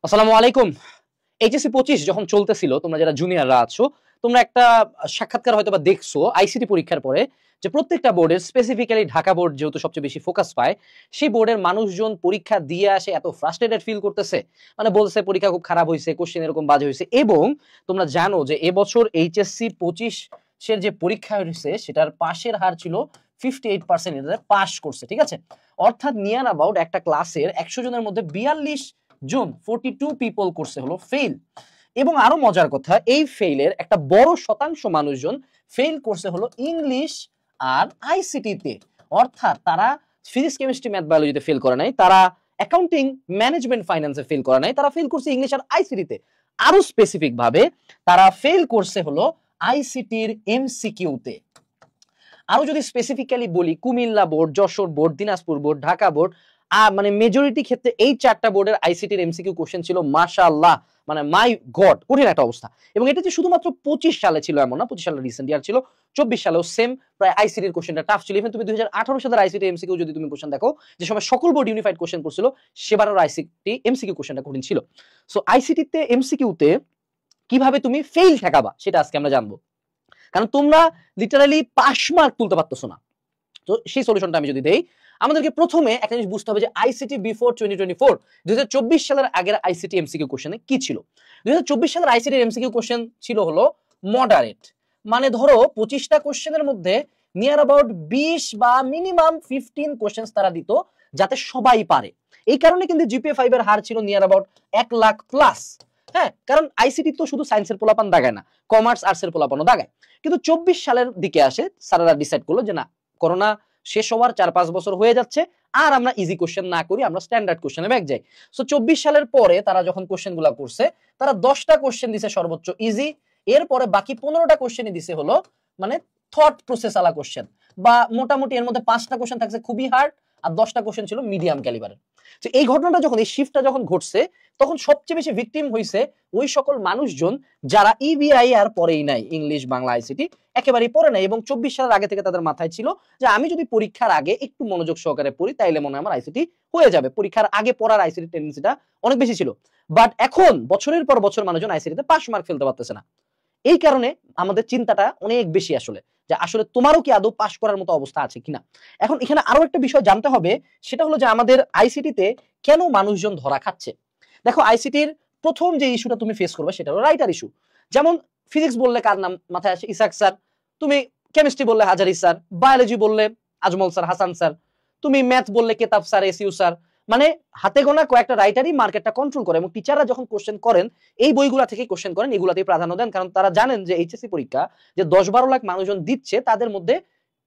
আসসালামু আলাইকুম। এইচএসসি 25 যখন চলতেছিল, তোমরা যারা জুনিয়ররা আছো, তোমরা একটা সাক্ষাৎকার হয়তোবা দেখছো আইসিটি পরীক্ষার পরে, যে প্রত্যেকটা বোর্ডের স্পেসিফিক্যালি ঢাকা বোর্ড যেহেতু সবচেয়ে বেশি ফোকাস পায়, সেই বোর্ডের মানুষজন পরীক্ষা দিয়ে আসে এত ফ্রাস্ট্রেটেড ফিল করতেছে, মানে বলছে পরীক্ষা খুব খারাপ হয়েছে, কোশ্চেন এরকম বাজে হয়েছে। এবং তোমরা জানো যে এবছর এইচএসসি 25 এর যে পরীক্ষা হয়েছে সেটার পাশের হার ছিল 58%, এটা পাস করছে, ঠিক আছে। অর্থাৎ নিয়ার অ্যাবাউট একটা ক্লাসের 100 জনের মধ্যে 42 জন 42 পিপল করছে হলো ফেল। এবং আরো মজার কথা, এই ফেইলের একটা বড় শতাংশ মানুষজন ফেল করছে হলো ইংলিশ আর আইসিটি তে। অর্থাৎ তারা ফিজিক্স কেমিস্ট্রি ম্যাথ বায়োলজিতে ফেল করে নাই, তারা অ্যাকাউন্টিং ম্যানেজমেন্ট ফাইন্যান্সে ফেল করে নাই, তারা ফেল করছে ইংলিশ আর আইসিটি তে। আরো স্পেসিফিক ভাবে তারা ফেল করছে হলো আইসিটির এমসিকিউ তে। আরো যদি স্পেসিফিক্যালি বলি, Comilla board, Jessore board, Dinajpur board, Dhaka board, মানে মেজরিটি ক্ষেত্রে এই চারটা বোর্ডের আইসিটির এমসিকিউ কোশ্চেন ছিল মাশাআল্লাহ, মানে মাই গড, কঠিন একটা অবস্থা। এবং এটা যে শুধুমাত্র 25 সালে ছিল এমন না, 25 সালে রিসেন্ট ইয়ার ছিল, 24 সালেও সেম প্রায় আইসিটির কোশ্চেনটা টাফ ছিল। ইভেন তুমি 2018 সালের আইসিটি এমসিকিউ যদি তুমি কোশ্চেন দেখো, যে সময় সকল বোর্ড ইউনিফাইড কোশ্চেন করছিল, সেবারের আইসিটি এমসিকিউ কোশ্চেনটা কঠিন ছিল। সো আইসিটিতে এমসিকিউতে কিভাবে তুমি ফেইল ঠেকাবা সেটা আজকে আমরা জানবো, কারণ তোমরা লিটারালি পাস মার্ক তুলতে পারতেছো না। তো সেই সলিউশনটা আমি যদি দেই, আমাদেরকে প্রথমে একটা জিনিস বুঝতে হবে যে আইসিটি বিফোর 2024, 2024 সালের আগের আইসিটি এমসিকিউ কোশ্চেনে কি ছিল। 2024 সালের আইসিটি এমসিকিউ কোশ্চেন ছিল হলো মডারেট, মানে ধরো 25টা কোশ্চেনের মধ্যে নিয়ার অ্যাবাউট 20 বা মিনিমাম 15 কোশ্চেন তারা দিত যাতে সবাই পারে। এই কারণে কিন্তু জিপিএ 5 এর হার ছিল নিয়ার অ্যাবাউট 1 লাখ প্লাস। হ্যাঁ, কারণ আইসিটি তো শুধু সায়েন্সের পোলাপান দাগায় না, কমার্স আর্টসের পোলাপানও দাগায়। কিন্তু 24 সালের দিকে আসে স্যারেরা ডিসাইড করলো যে না, করোনা শেষ হওয়ার 4-5 বছর হয়ে যাচ্ছে, আর আমরা ইজি কোশ্চেন না করি, আমরা স্ট্যান্ডার্ড কোশ্চেনে ব্যাক যাই। সো 24 সালের পরে তারা যখন কোশ্চেন গুলা করছে, তারা 10টা কোশ্চেন দিছে সর্বোচ্চ ইজি, এরপরে বাকি 15টা কোশ্চেনই দিছে হলো মানে থট প্রসেস আলা কোশ্চেন, বা মোটামুটি এর মধ্যে 5টা কোশ্চেন থাকছে খুবই হার্ড, আর 10টা কোশ্চেন ছিল মিডিয়াম ক্যালিবারের। তো এই ঘটনাটা যখন, এই শিফটটা যখন ঘটছে, তখন সবচেয়ে বেশি ভিকটিম হইছে ওই সকল মানুষজন যারা ইবিআই আর পরেই নাই, ইংলিশ বাংলা আইসিটি একেবারেই পড়ে নাই, এবং 24 সালের আগে থেকে তাদের মাথায় ছিল যে আমি যদি পরীক্ষার আগে একটু মনোযোগ সহকারে পড়ি তাইলে মনে হয় আমার আইসিটি হয়ে যাবে। পরীক্ষার আগে পড়ার আইসিটি টেন্ডেন্সিটা অনেক বেশি ছিল। বাট এখন বছরের পর বছর মানুষজন আইসিটিতে পাস মার্ক ফেলতে পারতেছে না। এই কারণে আমাদের চিন্তাটা অনেক বেশি আসলে, যে আসলে তোমারও কি আদৌ পাস করার মতো অবস্থা আছে কিনা। এখন এখানে আরো একটা বিষয় জানতে হবে, সেটা হলো যে আমাদের আইসিটিতে কেন মানুষজন ধরা খাচ্ছে। দেখো, আইসিটির প্রথম যে ইস্যুটা তুমি ফেস করবে সেটা হলো রাইটার ইস্যু। যেমন ফিজিক্স বললে কার নাম মাথায় আসে? ইসাক স্যার। তুমি কেমিস্ট্রি বললে হাজারি স্যার, বায়োলজি বললে আজমল স্যার, হাসান স্যার, তুমি ম্যাথ বললে কেতাব স্যার, এসইউ স্যার। মানে হাতে গোনা কয়েকটা রাইটারই মার্কেটটা কন্ট্রোল করে, এবং টিচাররা যখন কোশ্চেন করেন এই বইগুলা থেকে কোশ্চেন করেন, এগুলাতেই প্রাধান্য দেন, কারণ তারা জানেন যে এইচএসসি পরীক্ষা যে 10-12 লাখ মানুষজন দিচ্ছে, তাদের মধ্যে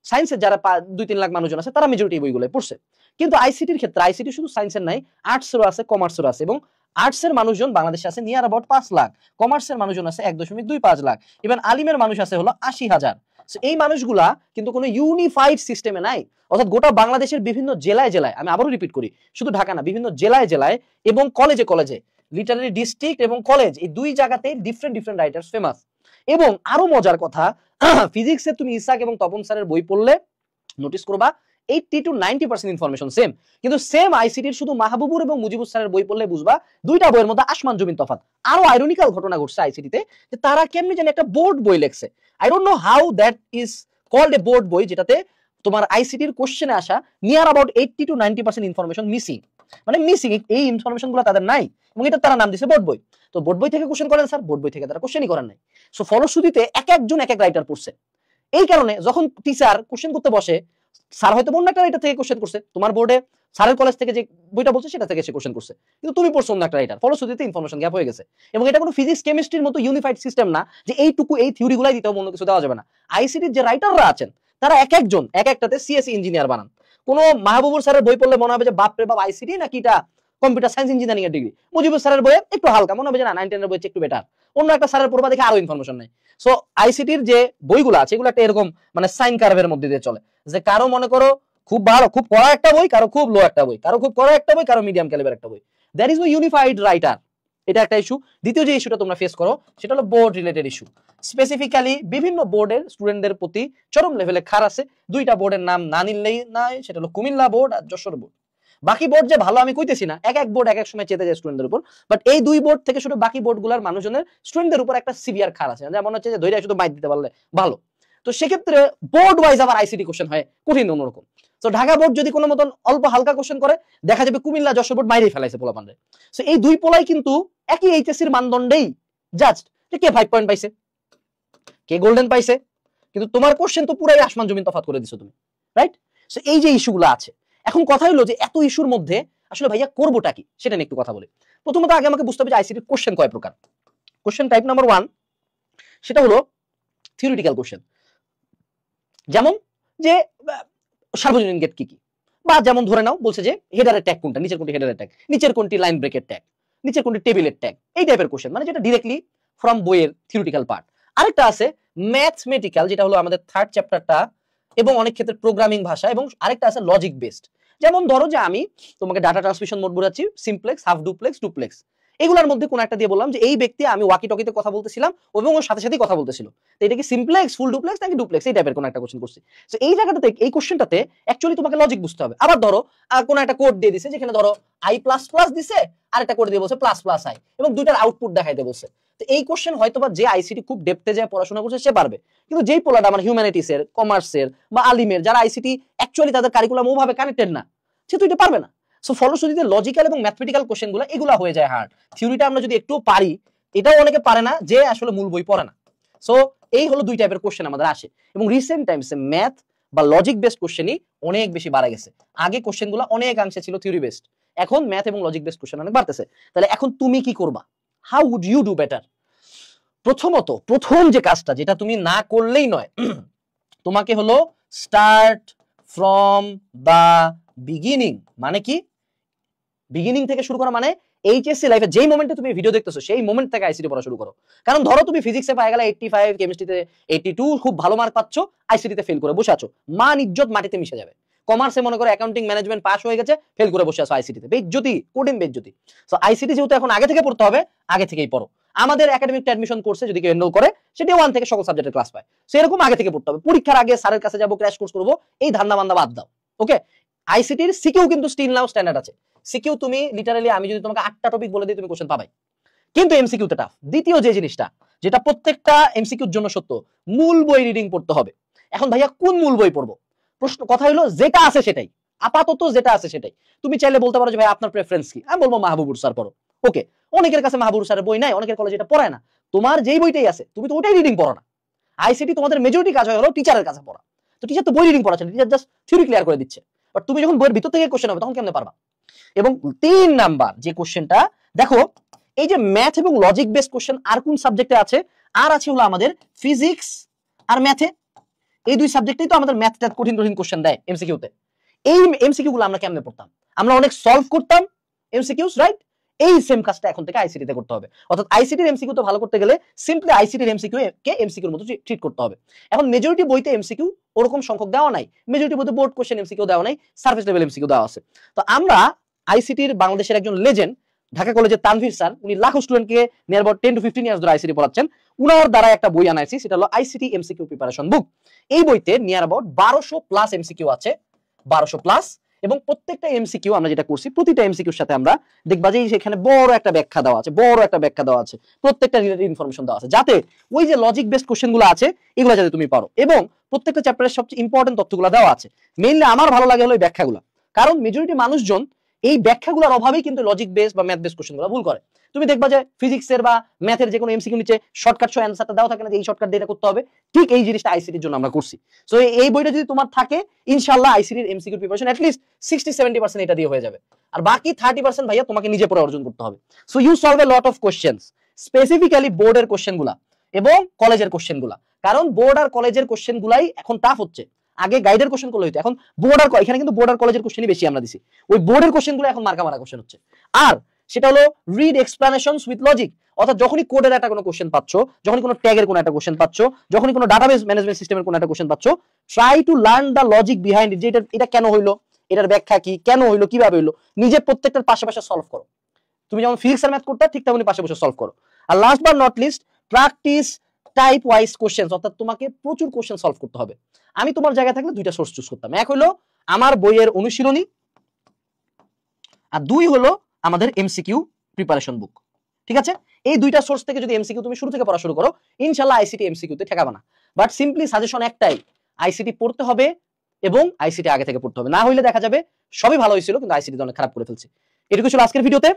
সায়েন্সের যারা 2-3 লাখ মানুষজন আছে তারা মেজরিটি বইগুলো পড়ছে। কিন্তু আইসিটির ক্ষেত্রে, আইসিটি শুধু সায়েন্সের নাই, আর্টসেরও আছে, কমার্সেরও আছে, এবং আর্টসের মানুষজন বাংলাদেশে আছে নিয়ার অ্যাবাউট 5 লাখ, কমার্সের মানুষজন আছে 1.25 লাখ, ইভেন আলিমের মানুষ আছে হলো 80,000। এই মানুষগুলা কিন্তু কোনো ইউনিফাইড সিস্টেমে নাই। অর্থাৎ গোটা বাংলাদেশের বিভিন্ন জেলায় জেলায়, আমি আবারও রিপিট করি, শুধু ঢাকা না, বিভিন্ন জেলায় জেলায় এবং কলেজে কলেজে, লিটারালি ডিস্ট্রিক্ট এবং কলেজ, এই দুই জায়গাতেই ডিফারেন্ট ডিফারেন্ট রাইটার্স ফেমাস। এবং আরো মজার কথা, ফিজিক্সে তুমি ইসাক এবং তপন স্যারের বই পড়লে নোটিস করবা 80 to 90% ইনফরমেশন সেম। কিন্তু সেম আইসিটির শুধু মাহবুবুর এবং মুজিবুর স্যারের বই পড়লে বুঝবা দুইটা বইয়ের মধ্যে আসমান জমিন তফাৎ। আরো আইরনিক্যাল ঘটনা ঘটছে আইসিটিতে, যে তারা কেমনি জানি একটা বোর্ড বই লেখছে, I don't know how that is called a board বই, যেটাতে তোমার আইসিটির কোশ্চেনে আসা near about 80 to 90% information missing, মানে মিসিং, এই ইনফরমেশন গুলো তাদের নাই, এবং এটা তারা নাম দিছে বোর্ড বই। তো বোর্ড বই থেকে কোশ্চেন করেন স্যার, বোর্ড বই থেকে তারা কোশ্চেনই করেন নাই। সো ফলশ্রুতিতে এক একজন এক এক রাইটার পড়ছে। এই কারণে যখন টিচার কোশ্চেন করতে বসে, স্যার হয়তো অন্য একটা রাইটার থেকে কোশ্চেন করছে, তোমার বোর্ডে স্যারের কলেজ থেকে যে বইটা বলছে সেটা থেকে সে কোশ্চেন করছে, কিন্তু তুমি পড়ছো অন্য একটা রাইটার, ফলশ্রুতিতে ইনফরমেশন গ্যাপ হয়ে গেছে। এবং এটা কোনো ফিজিক্স কেমিস্ট্রির মতো ইউনিফাইড সিস্টেম না যে এইটুকু এই থিওরি গুলাই দিতে হবে, অন্য কিছু দেওয়া যাবে না। আইসিটির যে রাইটাররা আছেন তারা এক একজন এক একটাতে সিএসসি ইঞ্জিনিয়ার বানান। কোনো মাহবুবুর স্যারের বই পড়লে মনে হবে যে বাপ রে বাপ, আইসিটি নাকি এটা কম্পিউটার সায়েন্স ইঞ্জিনিয়ারিং এর ডিগ্রি। মুজিবুর স্যারের বইয়ে একটু হালকা মনে হবে যে না, 9-10 এর বই একটু বেটার। অন্য একটা স্যারের পড়বা দেখে আরো ইনফরমেশন নাই। সো আইসিটির যে বইগুলো আছে এগুলো একটা এরকম মানে সাইন কার্ভের মধ্যে দিয়ে চলে, যে কারো মনে করো খুব ভালো খুব কড়া একটা বই, কারো খুব লো একটা বই, কারো খুব কড়া একটা বই, কারো মিডিয়াম ক্যালিবার একটা বই। That is no unified writer. এটা একটা ইস্যু। দ্বিতীয় যে ইস্যুটা তোমরা ফেস করো সেটা হলো বোর্ড রিলেটেড ইস্যু। স্পেসিফিক্যালি বিভিন্ন বোর্ডের স্টুডেন্টদের প্রতি চরম লেভেলে খার আছে। দুইটা বোর্ডের নাম না নিলেই নাই, সেটা হলো কুমিল্লা বোর্ড আর যশোর বোর্ড। বাকি বোর্ড যে ভালো আমি কইতেছি না, এক এক বোর্ড এক এক সময় চেতে যায় স্টুডেন্টদের উপর, বাট এই দুই বোর্ড থেকে শুধু বাকি বোর্ডগুলোর মানুষজনের স্টুডেন্টদের উপর একটা সিভিয়ার খার আছে, যেমন হচ্ছে যে ধৈর্য শুধু মাইট দিতে পারলে ভালো। তো সেক্ষেত্রে বোর্ড ওয়াইজ আবার আইসিটি কোশ্চেন হয় কঠিন অন্যরকম। তো ঢাকা বোর্ড যদি কোনো মতন অল্প হালকা কোশ্চেন করে, দেখা যাবে কুমিল্লা যশোর বোর্ড বাইরে ফেলাইছে পোলাপানরে। সো এই দুই পোলাই কিন্তু একই এইচএসসির মানদণ্ডেই জাস্ট যে কে 5 পয়েন্ট পাইছে, কে গোল্ডেন পাইছে, কিন্তু তোমার কোশ্চেন তো পুরাই আসমান জমিন তফাৎ করে দিছো তুমি, রাইট? সো এই যে ইস্যুগুলো আছে, এখন কথা হলো যে এত ইস্যুর মধ্যে আসলে ভাইয়া করবোটা কি সেটা নিয়ে একটু কথা বলি। প্রথমত আগে আমাকে বুঝতে হবে যে আইসিটি কোশ্চেন কয় প্রকার। কোশ্চেন টাইপ নাম্বার 1 সেটা হলো থিওরিটিক্যাল কোশ্চেন, যেমন যে সার্বজনীন গেট কি কি, বা যেমন ধরে নাও বলছে যে হেডারের ট্যাগ কোনটা, নিচের কোনটি হেডারের ট্যাগ, নিচের কোনটি লাইন ব্রেকের ট্যাগ, নিচের কোনটি টেবিলের ট্যাগ, এই টাইপের কোশ্চেন, মানে যেটা ডিরেক্টলি ফ্রম বইয়ের থিওরিটিক্যাল পার্ট। আরেকটা আছে ম্যাথমেটিক্যাল, যেটা হলো আমাদের থার্ড চ্যাপ্টারটা এবং অনেক ক্ষেত্রে প্রোগ্রামিং ভাষা, এবং আরেকটা আছে লজিক বেসড। যেমন ধরো যে আমি তোমাকে ডাটা ট্রান্সমিশন মোড বোঝাচ্ছি, সিমপ্লেক্স, হাফ ডুপ্লেক্স, ডুপ্লেক্স, এগুলোর মধ্যে কোন একটা দিয়ে বললাম যে এই ব্যক্তি আমি ওয়াকি টকিতে কথা বলতেছিলাম এবং ওর সাথে সাথেই কথা বলতেছিল, তো এটা কি সিমপ্লেক্স, ফুল ডুপ্লেক্স নাকি ডুপ্লেক্স, এই টাইপের কোন একটা কোশ্চেন করছি। তো এই জায়গাটাতে এই কোশ্চেনটাতে অ্যাকচুয়ালি তোমাকে লজিক বুঝতে হবে। আবার ধরো কোন একটা কোড দিয়ে দিছে, যেখানে ধরো আই প্লাস প্লাস দিছে, আর একটা কোড দিয়ে বলছে প্লাস প্লাস আই, এবং দুইটার আউটপুট দেখাইতে বলছে। তো এই কোশ্চেন হয়তোবা যে আইসিটি খুব ডেপথে যায় পড়াশোনা করছে সে পারবে, কিন্তু যেই পোলাটা আমার হিউম্যানিটিসের, কমার্সের বা আলিমের, যারা আইসিটি অ্যাকচুয়ালি তাদের কারিকুলাম ওভাবে কানেক্টেড না, সে তো এটা পারবে না। সো ফলশ্রুতিতে লজিক্যাল এবং ম্যাথমেটিক্যাল কোশ্চেনগুলো এগুলো হয়ে যায় হার্ড। থিওরিটা আমরা যদি একটু পারি, এটাও অনেকে পারে না যে আসলে মূল বই পড়ে না। সো এই হলো দুই টাইপের কোশ্চেন আমাদের আসে, এবং রিসেন্ট টাইমসে ম্যাথ বা লজিক বেসড কোশ্চেনই অনেক বেশি বাড়া গেছে। আগে কোশ্চেনগুলো অনেকাংশে ছিল থিওরি বেসড, এখন ম্যাথ এবং লজিক বেসড কোশ্চেন অনেক বাড়তেছে। তাহলে এখন তুমি কি করবা? How would you do better? প্রথমত প্রথম যে কাজটা, যেটা তুমি না করলেই নয়, তোমাকে হলো স্টার্ট ফ্রম দা বিগিনিং। মানে কি? বিগিনিং থেকে শুরু করা মানে এইচএসসি লাইফে যেই মোমেন্টে তুমি ভিডিও দেখতেছো সেই মোমেন্ট থেকে আইসিটি পড়া শুরু করো। কারণ ধরো তুমি ফিজিক্সে পাই গেলে 85, কেমিস্ট্রিতে 82, খুব ভালো মার্ক পাচ্ছ, আইসিটিতে ফেল করে বসে আছো, মান ইজ্জত মাটিতে মিশে যাবে। কমার্সে মনে করো অ্যাকাউন্টিং ম্যানেজমেন্ট পাস হয়ে গেছে, ফেল করে বসে আছো আইসিটিতে, বেজ্জতি, কঠিন বেজ্জতি। সো আইসিটি যেহেতু এখন আগে থেকে পড়তে হবে, আগে থেকেই পড়ো। আমাদের একাডেমিক অ্যাডমিশন কোর্সে যদি কেউ এনরোল করে, সেটা 1 থেকে সকল সাবজেক্টের ক্লাস পায়, সেরকম আগে থেকে পড়তে হবে। পরীক্ষার আগে স্যারের কাছে যাবো, ক্র্যাশ কোর্স করবো, এই ধান্দা বান্দা বাদ দাও। ওকে, আইসিটির সিকিউ কিন্তু স্টিল নাও স্ট্যান্ডার্ড আছে। সিকিউ তুমি লিটারালি, আমি যদি তোমাকে 8টা টপিক বলে দিই তুমি কোশ্চেন পাবাই, কিন্তু এমসিকিউ তে টাফ। দ্বিতীয় যে জিনিসটা, যেটা প্রত্যেকটা এমসিকিউর জন্য সত্য, মূল বই রিডিং পড়তে হবে। এখন ভাইয়া কোন মূল বই পড়বো? প্রশ্ন কথা হলো যেটা আছে সেটাই, আপাতত যেটা আছে সেটাই। তুমি চাইলে বলতে পারো যে ভাই আপনার প্রেফারেন্স কি, আমি বলবো মাহবুবুর স্যার পড়ো। ওকে, অনেকের কাছে মাহবুবুর স্যারের বই নাই, অনেকের কলেজে এটা পড়ায় না, তোমার যেই বইটাই আছে তুমি তো ওটাই রিডিং পড়ো না। আইসিটি তোমাদের মেজরিটি কাজ হয় হলো টিচারের কাছে পড়া, তো টিচার তো বই রিডিং পড়াচ্ছে, টিচার জাস্ট থিওরি ক্লিয়ার করে দিচ্ছে, বাট তুমি যখন বইয়ের ভিতর থেকে কোশ্চেন হবে তখন কেমনে পারবা? এবং 3 নাম্বার যে কোশ্চেনটা দেখো, এই যে ম্যাথ এবং লজিক বেসড কোশ্চেন আর কোন সাবজেক্টে আছে? আর আছে হলো আমাদের ফিজিক্স আর ম্যাথে। এই দুই সাবজেক্টেই তো আমাদের ম্যাথটা কঠিন কঠিন কোশ্চেন দেয় এমসিকিউ তে। এই এমসিকিউ গুলো আমরা কেমনে পড়তাম? আমরা অনেক সলভ করতাম এমসিকিউস, রাইট? এই সেম কাজটা এখন থেকে আইসিটি তে করতে হবে। অর্থাৎ আইসিটির এমসিকিউ তো ভালো করতে গেলে সিম্পলি আইসিটির এমসিকিউ কে এমসিকিউর মতো ট্রিট করতে হবে। এখন মেজরিটি বইতে এমসিকিউ ওরকম সংখ্যক দেওয়া নাই, মেজরিটি বইতে বোর্ড কোশ্চেন এমসিকিউ দেওয়া নাই, সারফেস লেভেল এমসিকিউ দেওয়া আছে। তো আমরা আইসিটির বাংলাদেশের একজন লেজেন্ড ঢাকা কলেজের তানভীর স্যার, উনি লাখো স্টুডেন্টকে নিয়ার অ্যাবাউট 10 to 15 ইয়ার্স ধরে আইসিটি পড়াচ্ছেন, উনার দ্বারা একটা বই আনাইছি, সেটা হলো আইসিটি এমসিকিউ প্রিপারেশন বুক। এই বইতে নিয়ার অ্যাবাউট 1200 প্লাস এমসিকিউ আছে, 1200 প্লাস। এবং প্রত্যেকটা এমসিকিউ আমরা যেটা করছি, প্রতিটা এমসিকিউর সাথে আমরা দেখবা যে সেখানে বড় একটা ব্যাখ্যা দেওয়া আছে, বড় একটা ব্যাখ্যা দেওয়া আছে, প্রত্যেকটা রিলেটেড ইনফরমেশন দেওয়া আছে, যাতে ওই যে লজিক বেসড কোশ্চেনগুলো আছে এগুলো যাতে তুমি পারো। এবং প্রত্যেকটা চ্যাপ্টারের সবচেয়ে ইম্পর্টেন্ট তথ্যগুলো দেওয়া আছে। মেইনলি আমার ভালো লাগে হলো এই ব্যাখ্যাগুলো, কারণ মেজরিটি মানুষজন এই ব্যাখ্যাগুলোর অভাবেই কিন্তু লজিক বেস বা ম্যাথ বেস কোশ্চেনগুলো ভুল করে। তুমি দেখবা যে ফিজিক্সের বা ম্যাথের যে কোনো এমসিকিউ নিচে শর্টকাট সহ অ্যানসারটা দেওয়া থাকে না, যে এই শর্টকাট দিয়ে এটা করতে হবে। ঠিক এই জিনিসটা আইসিটির জন্য আমরা করছি। সো এই বইটা যদি তোমার থাকে, ইনশাআল্লাহ আইসিটির এমসিকিউ প্রিপারেশন এট লিস্ট 60-70% এটা দিয়ে হয়ে যাবে। আর বাকি 30% ভাইয়া তোমাকে নিজে পড়ে অর্জন করতে হবে। So you solve a lot of questions, specifically বোর্ডের কোশ্চেনগুলা এবং কলেজের কোশ্চেনগুলা। কারণ বোর্ড আর কলেজের কোশ্চেনগুলাই এখন টাফ হচ্ছে। আগে গাইডের কোশ্চেন গুলো হইতো, এখন বোর্ড আর এখানে কিন্তু বোর্ড আর কলেজের কোশ্চেনই বেশি আমরা দিছি। ওই বোর্ডের কোশ্চেনগুলো এখন মার্কা মারা কোশ্চেন হচ্ছে। আর সেটা হলো রিড এক্সপ্লানেশনস উইথ লজিক, অর্থাৎ যখনই কোডের একটা কোনো কোশ্চেন পাচ্ছ, যখনই কোনো ট্যাগের কোনো একটা কোশ্চেন পাচ্ছ, যখনই কোনো ডাটাবেস ম্যানেজমেন্ট সিস্টেমের কোনো একটা কোশ্চেন পাচ্ছ, try to learn the logic behind it, যে এটা কেন হইলো, এটার ব্যাখ্যা কি, কেন হইলো, কিভাবে হইলো, নিজে প্রত্যেকটার পাশে পাশে সলভ করো। তুমি যেমন ফিজিক্স আর ম্যাথ করতে ঠিক তেমনি পাশে বসে সলভ করো। আর last but not least, practice type wise question, অর্থাৎ তোমাকে প্রচুর কোশ্চেন সলভ করতে হবে। আমি তোমার জায়গায় থাকলে দুইটা সোর্স চুজ করতাম। এক হলো আমার বইয়ের অনুশীলনী, আর 2 হলো আমাদের এমসিকিউ প্রিপারেশন বুক। ঠিক আছে, এই দুইটা সোর্স থেকে যদি এমসিকিউ তুমি শুরু থেকে পড়া শুরু করো, ইনশাআল্লাহ আইসিটি এমসিকিউ তে ঠেকাবে না। বাট সিম্পলি সাজেশন একটাই, আইসিটি পড়তে হবে এবং আইসিটি আগে থেকে পড়তে হবে, না হইলে দেখা যাবে সবই ভালো হয়েছিল কিন্তু আইসিটি অনেক খারাপ করে ফেলছে। এটুকু ছিল আজকের ভিডিওতে।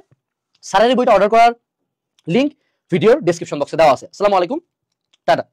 স্যারের বইটা অর্ডার করার লিংক ভিডিওর ডেসক্রিপশন বক্সে দেওয়া আছে। আসসালামু আলাইকুম, টাটা।